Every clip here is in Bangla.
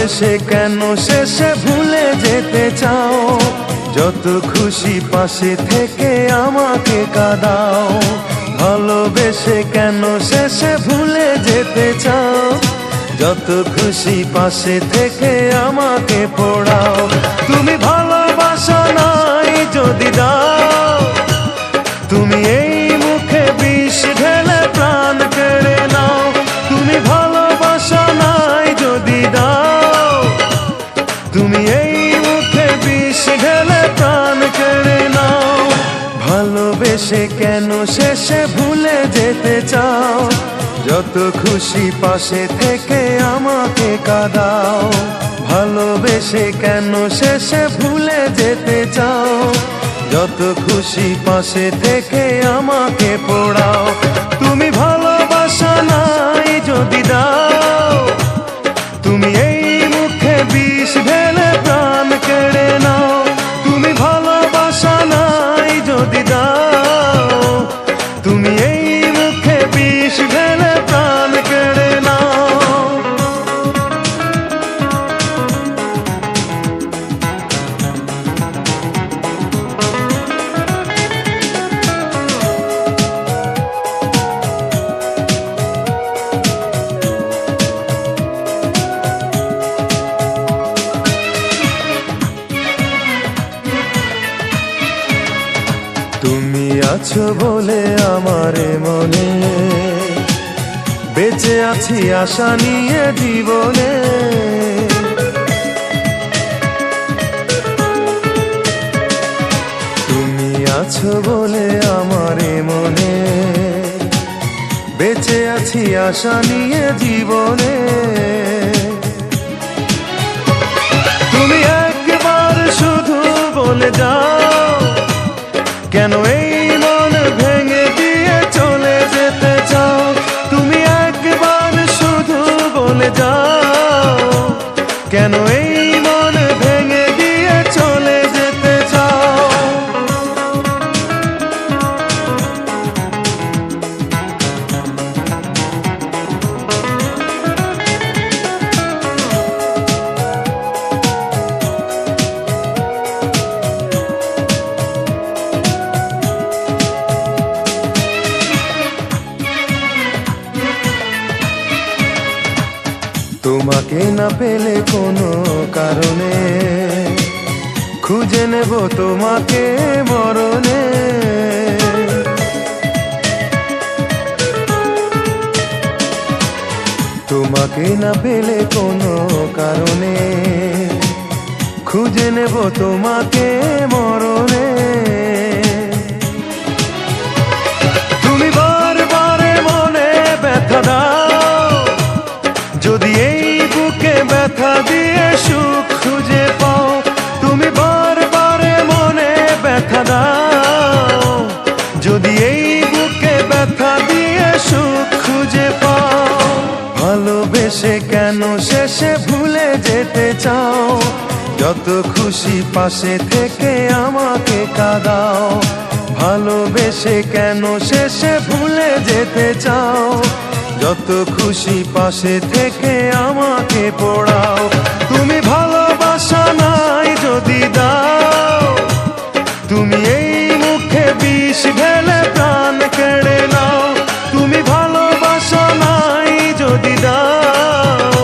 ভালোবেসে কেন শেষে ভুলে যেতে চাও? যত খুশি পাশে থেকে আমাকে কাঁদাও। ভালোবেসে কেন শেষে ভুলে যেতে চাও? যত খুশি পাশে থেকে আমাকে পোড়াও। তুমি ভালোবাসা নাই যদি দাও, তুমি এই মুখে বিষ ঢেলে প্রাণ কেড়ে নাও। তুমি ভালোবাসা নাই যদি দাও, তুমি এই মুখে বিষ ঢেলে প্রাণ কেড়ে নাও। ভালোবেসে কেন শেষে ভুলে যেতে চাও? যত খুশি পাশে থেকে আমাকে কাঁদাও। ভালোবেসে কেন শেষে ভুলে যেতে চাও? যত খুশি পাশে থেকে আমাকে পোড়াও। তুমি ভালোবাসা নাই যদি দাও, তুমি এই মুখে বিষ ঢেলে প্রাণ কেড়ে নাও। তুমি ভালোবাসা নাই যদি দাও, তুমি এই মুখে বিষ ঢেলে প্রাণ কেড়ে নাও। তুমি আছো বলে আমার মনে বেঁচে আছি আশা নিয়ে জীবনে। তুমি আছো বলে আমার মনে বেঁচে আছি আশা নিয়ে জীবনে। তুমি একবার শুধু বলে যাও, কেন এই মন ভেঙে দিয়ে চলে যেতে চাও? তুমি একবার শুধু বলে যাও, কেন এই মন ভেঙে দিয়ে চলে যেতে চাও? তোমাকে না পেলে কোনো কারণে খুঁজে নেব তোমাকে মরণে। তোমাকে না পেলে কোনো কারণে খুঁজে নেব তোমাকে মরণে। তুমি বারবারে মনে ব্যথা দাও, যদি এই বুকে ব্যথা দিয়ে সুখ খুঁজে পাও। তুমি বারবারে মনে ব্যথা দাও, যদি এই বুকে ব্যথা দিয়ে সুখ খুঁজে পাও। ভালোবেসে কেন শেষে ভুলে যেতে চাও? যত খুশি পাশে থেকে আমাকে কাঁদাও। ভালোবেসে কেন শেষে ভুলে যেতে চাও? যত খুশি পাশে থেকে আমাকে পোড়াও। তুমি ভালোবাসা নাই যদি দাও, তুমি এই মুখে বিষ ঢেলে প্রাণ কেড়ে নাও। তুমি ভালোবাসা নাই যদি দাও,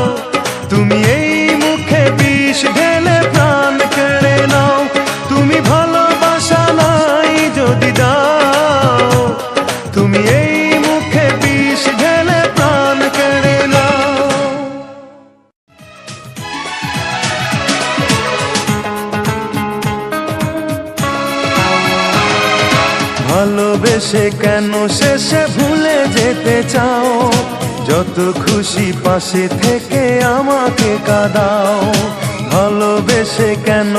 তুমি এই মুখে বিষ ঢেলে প্রাণ কেড়ে নাও। তুমি ভালোবাসা নাই যদি দাও, তুমি এই মুখে বিষ ঢেলে প্রাণ কেড়ে নাও। ভালোবেসে কেন শেষে ভুলে যেতে চাও? যত খুশি পাশে থেকে আমাকে কাঁদাও। ভালোবেসে কেন